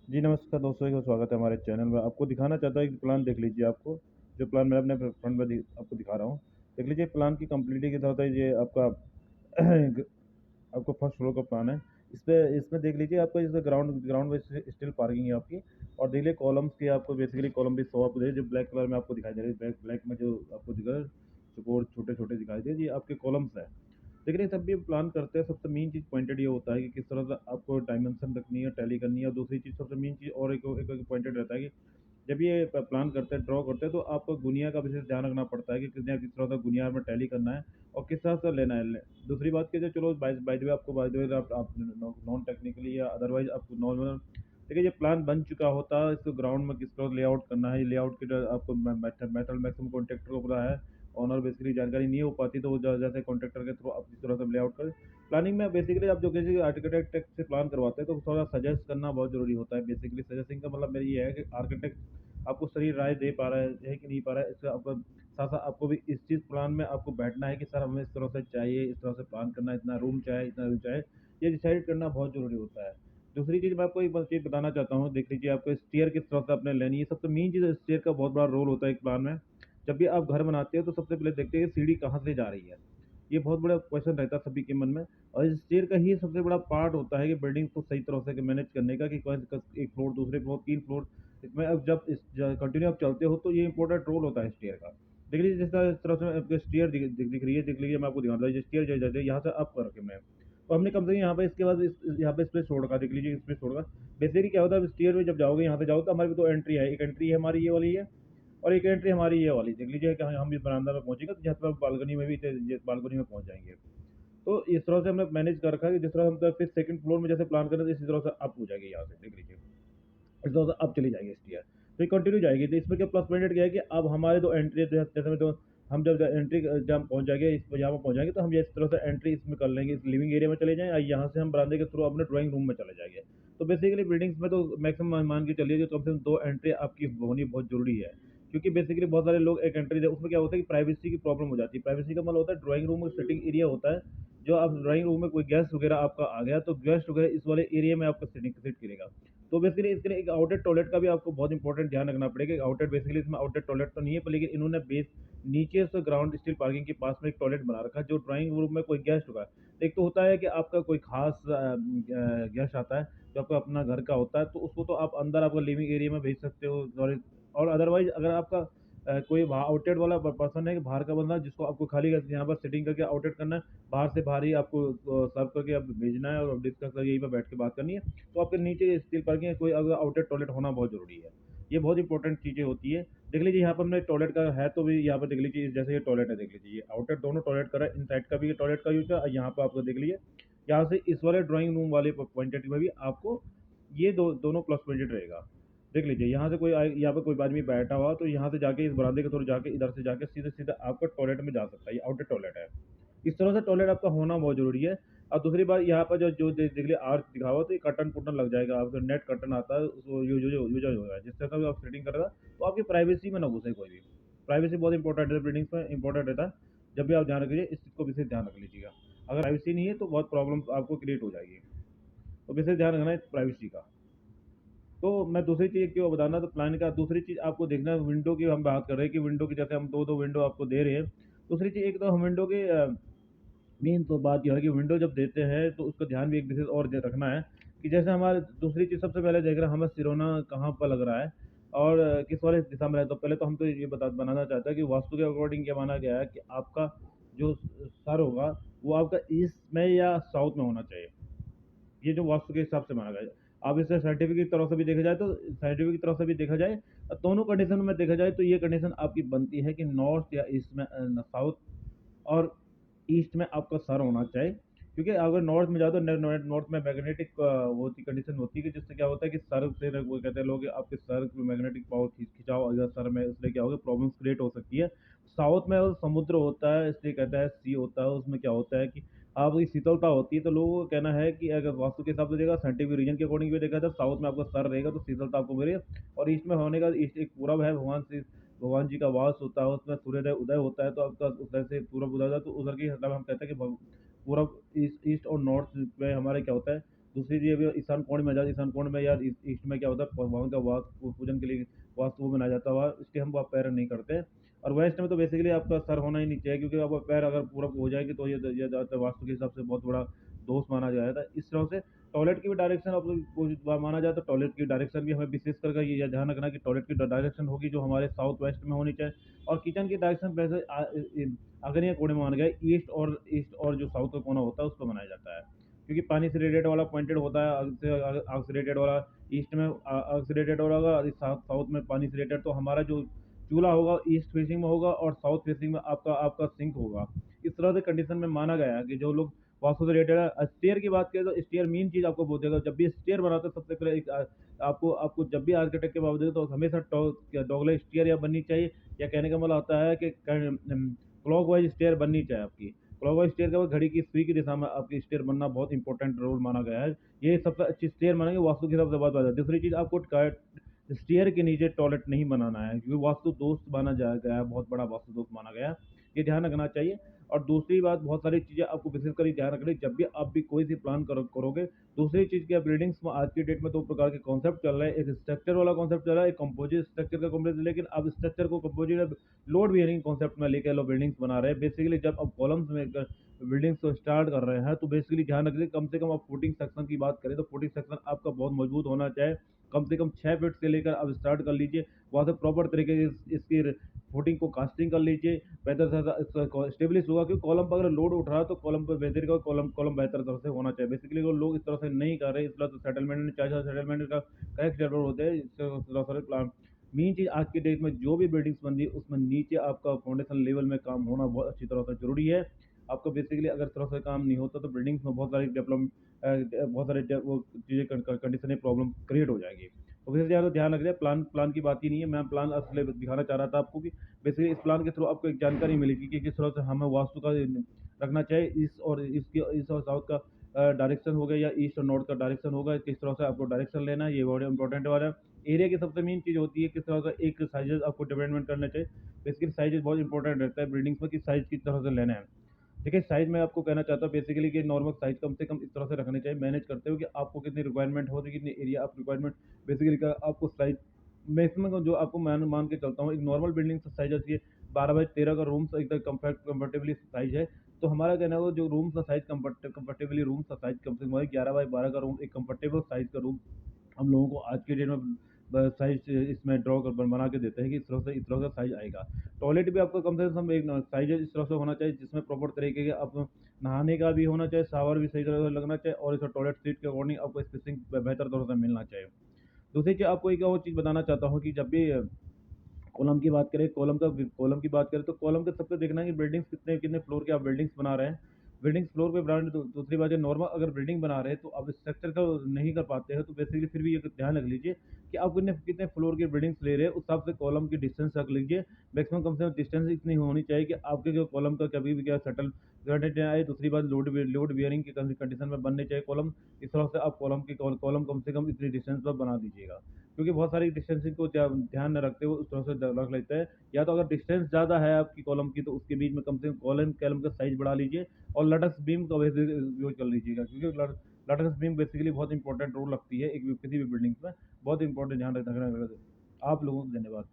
जी नमस्कार दोस्तों, का स्वागत है हमारे चैनल में। आपको दिखाना चाहता हूँ एक प्लान देख लीजिए। आपको जो प्लान मैं अपने फ्रंट में आपको दिखा रहा हूँ, देख लीजिए। प्लान की कंप्लीटी के साथ है ये आपका आपको फर्स्ट फ्लोर का प्लान है। इसमें देख लीजिए, आपको इस ग्राउंड ग्राउंड में स्टिल पार्किंग है आपकी। और देख लीजिए कॉलम्स की, आपको बेसिकली कॉलम भी 100 आपको दे, जो ब्लैक कलर में आपको दिखाई दे रही है। ब्लैक ब्लैक में जो आपको दिख रहा है, सपोर्ट छोटे छोटे दिखाई दे, ये आपके कॉलम्स है। लेकिन ये सब भी प्लान करते हैं, सबसे मेन चीज़ पॉइंटेड ये होता है कि किस तरह से आपको डायमेंशन रखनी है, टैली करनी है। और दूसरी चीज़ सबसे मेन चीज़ और एक पॉइंटेड रहता है कि जब ये प्लान करते हैं, ड्रॉ करते हैं, तो आपको गुनिया का विशेष ध्यान रखना पड़ता है कि किस तरह से गुनिया में टैली करना है और किस तरह से लेना है। दूसरी बात की, जो चलो बाय द वे आपको, बाय द वे आप नॉन टेक्निकली या अदरवाइज आपको नॉर्मल, देखिए ये प्लान बन चुका होता है, इसको ग्राउंड में किस तरह लेआउट करना है, ये लेआउट के जो आपको मेटल मैक्सिमम कॉन्ट्रैक्टर को पता है। ऑनर बेसिकली जानकारी नहीं हो पाती, तो वो जैसे कॉन्ट्रैक्टर के थ्रू आप जिस तरह से लेआउट कर प्लानिंग में बेसिकली आप जो किसी आर्किटेक्ट से प्लान करवाते हैं, तो थोड़ा सजेस्ट करना बहुत ज़रूरी होता है। बेसिकली सजेस्टिंग का मतलब मेरी ये है कि आर्किटेक्ट आपको सही राय दे पा रहा है कि नहीं पा रहा है, इसका आपको साथ साथ आपको भी इस चीज़ प्लान में आपको बैठना है कि सर हमें इस तरह से चाहिए, इस तरह से प्लान करना है, इतना रूम चाहे, इतना रूम चाहे, ये डिसाइड करना बहुत ज़रूरी होता है। दूसरी चीज़ मैं आपको एक चीज़ बताना चाहता हूँ, देख लीजिए आपको स्टेयर किस तरह से आपने लेनी है। सबसे मेन चीज़, स्टेयर का बहुत बड़ा रोल होता है एक प्लान में। जब भी आप घर बनाते हो तो सबसे पहले देखते हैं कि सीढ़ी कहाँ से जा रही है। ये बहुत बड़ा क्वेश्चन रहता है सभी के मन में। और इस स्टेयर का ही सबसे बड़ा पार्ट होता है कि बिल्डिंग को सही तरह से मैनेज करने का, कि एक फ्लोर, दूसरे फ्लोर, 3 फ्लोर, इसमें अब जब कंटिन्यू आप चलते हो, तो ये इंपॉर्टेंट रोल होता है स्टेयर का। देख लीजिए जिस तरह से आपको स्टेयर दिख रही है, देख लीजिए मैं आपको दिखाता हूँ। स्टेयर जैसे यहाँ से अप कर रखे मैं, तो हमने कम से कम यहाँ पे, इसके बाद यहाँ पे स्पेस छोड़ रखा, देख लीजिए स्पेस छोड़ रखा। बेसिकली क्या होता है, स्टेयर में जब जाओगे, यहाँ से जाओ, तो हमारी दो एंट्री है। एक एंट्री है हमारी ये वाली है, और एक एंट्री हमारी ये वाली। देख लीजिए कि हम इस बरामदा में पहुंचेंगे, तो जहाँ पर बालकनी में भी बालकनी में पहुंच जाएंगे। तो इस तरह से हमने मैनेज कर रखा है कि जिस तरह हम तो फिर सेकंड फ्लोर में जैसे प्लान करें, तो इसी तरह से अप हो जाएगी यहाँ से, देख लीजिए इस तरह से अप चली जाएगी स्टीयर। तो ये कंटिन्यू जाएगी। तो इसमें क्या प्लस पॉइंट क्या है कि अब हमारे दो एंट्री, जैसे में तो हम जब एंट्री जब हम पहुंच जाएंगे, इस यहाँ पर पहुंच जाएंगे, तो हम ये इस तरह से एंट्री इसमें कर लेंगे, इस लिविंग एरिया में चले जाएं, और यहाँ से हम बरामदे के थ्रू अपने ड्राइंग रूम में चले जाएंगे। तो बेसिकली बिल्डिंग्स में तो मैक्सिमम मान के चलिए कि कम से कम दो एंट्री आपकी होनी बहुत जरूरी है। क्योंकि बेसिकली बहुत सारे लोग एक एंट्री, उसमें क्या होता है कि प्राइवेसी की प्रॉब्लम हो जाती है। प्राइवेसी का मतलब होता है ड्राइंग रूम में सिटिंग एरिया होता है। जो आप ड्राइंग रूम में कोई गेस्ट वगैरह आपका आ गया, तो गेस्ट वगैरह इस वाले एरिया में आपका सिट करेगा। तो बेसिकली इसके लिए एक आउटलेट टॉयलेट का भी आपको बहुत इंपॉर्टेंट ध्यान रखना पड़ेगा। आउटलेट बेसिकली इसमें आउटलेट टॉयलेट तो नहीं है, पर लेकिन इन्होंने बेस नीचे से ग्राउंड स्टील पार्किंग के पास में एक टॉयलेट बना रखा है, जो ड्राइंग रूम में कोई गेस्ट होगा। एक तो होता है कि आपका कोई खास गेस्ट आता है, जो आपका अपना घर का होता है, तो उसको तो आप अंदर आपका लिविंग एरिया में भेज सकते हो। और अदरवाइज अगर आपका कोई आउटलेट वाला पर्सन है कि बाहर का बंदा, जिसको आपको खाली यहाँ पर सिटिंग करके आउटलेट करना है, बाहर से बाहर ही आपको सर्व करके आप भेजना है और डिस्कस करके यहीं पर बैठ के बात करनी है, तो आपके नीचे स्टील पार्किंग कोई अगर आउटलेट टॉयलेट होना बहुत जरूरी है। ये बहुत इंपॉर्टेंट चीज़ें होती है। देख लीजिए यहाँ पर हमने टॉयलेट का है, तो भी यहाँ पर देख लीजिए जैसे ये टॉयलेट है, देख लीजिए ये आउटलेट दोनों टॉयलेट का है, इन साइड का भी टॉयलेट का यूज है, और यहाँ पर आपको देख लीजिए यहाँ से इस वाले ड्राइंग रूम वाले पॉइंटेड में भी आपको ये दोनों प्लस पॉइंटेड रहेगा। देख लीजिए यहाँ से कोई यहाँ पे कोई आदमी बैठा हुआ, तो यहाँ से जाके इस बरामदे के थ्रू जाके इधर से जाके सीधे सीधे आपका टॉयलेट में जा सकता है। ये आउटलेट टॉयलेट है। इस तरह से टॉयलेट आपका होना बहुत जरूरी है। और दूसरी बात, यहाँ पर जो देख लीजिए आर्च दिखा हुआ, तो ये कर्टन पुटन लग जाएगा, आपको नेट कर्टन आता है, उसको यूज होगा, जिससे कभी आप सेटिंग करेगा तो आपकी प्राइवेसी में ना घुसे कोई भी। प्राइवेसी बहुत इंपॉर्टेंट है, बिल्डिंग्स में इंपॉर्टेंट रहता है। जब भी आप ध्यान रखिए, इस चीज़ को विशेष ध्यान रख लीजिएगा। अगर प्राइवेसी नहीं है तो बहुत प्रॉब्लम आपको क्रिएट हो जाएगी। तो विशेष ध्यान रखना है प्राइवेसी का। तो मैं दूसरी चीज़ क्यों बताना, तो प्लान का दूसरी चीज़ आपको देखना है, विंडो की हम बात कर रहे हैं कि विंडो की जैसे हम दो दो विंडो आपको दे रहे हैं। दूसरी चीज़, एक तो हम विंडो के मेन तो बात यह है कि विंडो जब देते हैं, तो उसका ध्यान भी एक विशेष और रखना है कि जैसे हमारे दूसरी चीज़ सबसे पहले देख रहे हैं, हमें सिरोना कहाँ पर लग रहा है और किस वाले दिशा में है। तो पहले तो हम तो ये बनाना चाहते हैं कि वास्तु के अकॉर्डिंग क्या माना गया है कि आपका जो सर होगा, वो आपका ईस्ट में या साउथ में होना चाहिए। ये जो वास्तु के हिसाब से माना गया है। अब इसे साइंटिफिक की तरफ से भी देखा जाए, तो साइंटिफिक की तरफ से भी देखा जाए, दोनों कंडीशन में देखा जाए, तो ये कंडीशन आपकी बनती है कि नॉर्थ या ईस्ट में, साउथ और ईस्ट में आपका सर होना चाहिए। क्योंकि अगर नॉर्थ में जाओ, तो नॉर्थ में मैग्नेटिक होती कंडीशन होती है कि जिससे क्या होता है कि सर से, वो कहते हैं लोग, आपके सर में मैग्नेटिक पावर खिंचाव अगर सर में, इसलिए क्या होगा, प्रॉब्लम्स क्रिएट हो सकती है। साउथ में वो समुद्र होता है, इसलिए कहता है सी होता है, उसमें क्या होता है कि आपकी शीतलता होती है। तो लोगों का कहना है कि अगर वास्तु के हिसाब से देखा, साइंटिफिक रीजन के अकॉर्डिंग भी देखा जाए, साउथ में आपका सर रहेगा तो शीतलता आपको मिलेगी। और ईस्ट में होने का, ईस्ट एक पूरब है, भगवान जी का वास होता है, उसमें सूर्योदय उदय होता है, तो आपका उधर से पूरब उदय होता है, तो उधर की मतलब हम कहते हैं कि पूरब, ईस्ट ईस्ट और नॉर्थ में हमारे क्या होता है, दूसरी चीज़ अभी ईशान कोण में ईशान कोण में यार ईस्ट में क्या होता है, भगवान का वास्तु पूजन के लिए वास्तु वो बनाया जाता हुआ, इसलिए हम वहाँ पैर नहीं करते। और वेस्ट में तो बेसिकली आपका सर होना ही नहीं चाहिए, क्योंकि आपका पैर अगर पूरा हो जाएगी तो ये ज़्यादातर वास्तु के हिसाब से बहुत बड़ा दोष माना जाता है। इस तरह से टॉयलेट की भी डायरेक्शन माना जाए तो टॉयलेट की डायरेक्शन भी हमें विशेष करके ये ध्यान रखना कि टॉयलेट की डायरेक्शन होगी जो हमारे साउथ वेस्ट में होनी चाहिए। और किचन की डायरेक्शन वैसे अगर ये कोने में माना गया ईस्ट और जो साउथ का कोना होता है उस पर बनाया जाता है, क्योंकि पानी से रिलेटेड वाला पॉइंटेड होता है, आग से आग से रिलेटेड वाला ईस्ट में आग से रिलेटेड होगा, साउथ में पानी से रिलेटेड। तो हमारा जो चूल्हा होगा ईस्ट फेसिंग में होगा और साउथ फेसिंग में आपका आपका सिंक होगा। इस तरह से कंडीशन में माना गया है कि जो लोग वास्तु से रिलेटेड है। स्टेयर की बात करें तो स्टेयर मेन चीज़ आपको बोलेगा, जब भी स्टेयर बनाते हैं सबसे पहले एक आपको आपको जब भी आर्किटेक्ट के बावजूद तो हमेशा डॉगलेग स्टेयर या बननी चाहिए, या कहने का मतलब आता है कि क्लॉकवाइज स्टेयर बननी चाहिए आपकी। क्लॉकवाइज स्टेयर का घड़ी की सुई की दिशा में आपकी स्टेयर बनना बहुत इंपॉर्टेंट रोल माना गया है। ये सबसे अच्छी स्टेयर मानेंगे वास्तु के हिसाब से बात है। दूसरी चीज़ आपको स्टेयर के नीचे टॉयलेट नहीं बनाना है, क्योंकि वास्तु दोष माना गया है, बहुत बड़ा वास्तु दोष माना गया है, ये ध्यान रखना चाहिए। और दूसरी बात, बहुत सारी चीज़ें आपको विशेष कर ध्यान रखनी जब भी आप भी कोई सी प्लान करोगे। दूसरी चीज़ क्या, बिल्डिंग्स में आज की डेट में दो प्रकार के कॉन्सेप्ट चल रहे हैं, एक स्ट्रक्चर वाला कॉन्सेप्ट चल रहा है, एक कंपोजिट स्ट्रक्चर का कॉन्सेप्ट। लेकिन अब स्ट्रक्चर को कंपोजिट लोड बियरिंग कॉन्सेप्ट में लेकर लोग बिल्डिंग्स बना रहे हैं। बेसिकली जब आप कॉलम्स में बिल्डिंग्स को स्टार्ट कर रहे हैं तो बेसिकली ध्यान रखिए, कम से कम आप फुटिंग सेक्शन की बात करें तो फुटिंग सेक्शन आपका बहुत मजबूत होना चाहिए। कम से कम 6 फीट से लेकर आप स्टार्ट कर लीजिए, वहाँ से प्रॉपर तरीके से इसकी फुटिंग को कास्टिंग कर लीजिए, बेहतर से स्टेब्लिश होगा। क्योंकि कॉलम पर अगर लोड उठ रहा है तो कॉलम पर बेहतर का कॉलम बेहतर तरह से होना चाहिए। बेसिकली वो लोग इस तरह से नहीं कर रहे, इस तरह से सेटलमेंट चाहे सेटलमेंट का करेक्ट जरूर होते हैं, इससे प्लान मेन चीज़ आज की डेट में जो भी बिल्डिंग्स बन रही है उसमें नीचे आपका फाउंडेशन लेवल में काम होना बहुत अच्छी तरह से जरूरी है। आपको बेसिकली अगर इस तरह से काम नहीं होता तो बिल्डिंग्स में बहुत सारी बहुत सारे वो चीज़ें कंडीशन प्रॉब्लम क्रिएट हो जाएगी। तो वैसे ज़्यादा ध्यान रख रहे हैं, प्लान प्लान की बात ही नहीं है। मैं प्लान असली दिखाना चाह रहा था आपको कि बेसिकली इस प्लान के थ्रू आपको एक जानकारी मिलेगी कि किस तरह से हमें वास्तु का रखना चाहिए। ईस्ट और साउथ का डायरेक्शन हो गया, या ईस्ट और नॉर्थ का डायरेक्शन होगा, किस तरह से आपको डायरेक्शन लेना है, ये बहुत इंपॉर्टेंट वाला है। एरिया की सबसे मेन चीज़ होती है किस तरह का एक साइजेस आपको डेवलपमेंट करना चाहिए। बेसिकली साइजेस बहुत इंपॉर्टेंट रहता है बिल्डिंग्स में कि साइज किस तरह से लेना है। देखिए साइज में आपको कहना चाहता हूँ बेसिकली कि नॉर्मल साइज कम से कम इस तरह से रखने चाहिए, मैनेज करते हुए कि आपको कितनी रिक्वायरमेंट हो रही है, कितनी एरिया आप रिक्वायरमेंट बेसिकली का आपको साइज मैक्सिमम जो आपको मान के चलता हूँ। एक नॉर्मल बिल्डिंग का साइज होती है 12 बाई 13 का रूम एकदम कंफर्टेबली साइज है। तो हमारा कहना है वो जो रूम का साइज कंफर्टेबली रूम का साइज कम से कम 11 बाई 12 का रूम, एक कंफर्टेबल साइज का रूम हम लोगों को आज के डेट में साइज इसमें ड्रॉ कर बना के देते हैं कि इस तरह का साइज आएगा। टॉयलेट भी आपको कम से कम एक साइज इस तरह से होना चाहिए जिसमें प्रॉपर तरीके के आप नहाने का भी होना चाहिए, शावर भी सही तरह से लगना चाहिए, और इस टॉयलेट सीट के अकॉर्डिंग आपको स्पेसिंग बेहतर तरह से मिलना चाहिए। दूसरी चीज़ आपको एक और चीज़ बताना चाहता हूँ कि जब भी कॉलम की बात करें, कॉलम की बात करें तो कॉलम के सबसे देखना है कि बिल्डिंग्स कितने कितने फ्लोर की आप बिल्डिंग्स बना रहे हैं। बिल्डिंग्स फ्लोर पे ब्रांड दूसरी बात है, नॉर्मल अगर बिल्डिंग बना रहे हैं तो आप स्ट्रक्चर का नहीं कर पाते हैं तो बेसिकली फिर भी ये ध्यान रख लीजिए कि आप कितने कितने फ्लोर की बिल्डिंग्स ले रहे हैं, उस हिसाब से कॉलम की डिस्टेंस रख लीजिए। मैक्सिमम कम से कम डिस्टेंस इतनी होनी चाहिए कि आपके जो कॉलम का कभी भी क्या सेटल करने आए। दूसरी बात, लोड बियरिंग की कंडीशन में बनने चाहिए कॉलम। इस तरह से आप कॉलम कम से कम इतनी डिस्टेंस पर बना दीजिएगा, क्योंकि बहुत सारी डिस्टेंसिंग को ध्यान न रखते हुए उस तरह से रख लेते हैं। या तो अगर डिस्टेंस ज़्यादा है आपकी कॉलम की तो उसके बीच में कम से कम कॉलम का साइज बढ़ा लीजिए, और लटक्स बीम का वैसे यूज कर लीजिएगा, क्योंकि लटक्स बीम बेसिकली बहुत इंपॉर्टेंट रोल लगती है एक किसी भी बिल्डिंग्स में। बहुत इंपॉर्टेंट ध्यान रखना। आप लोगों को धन्यवाद।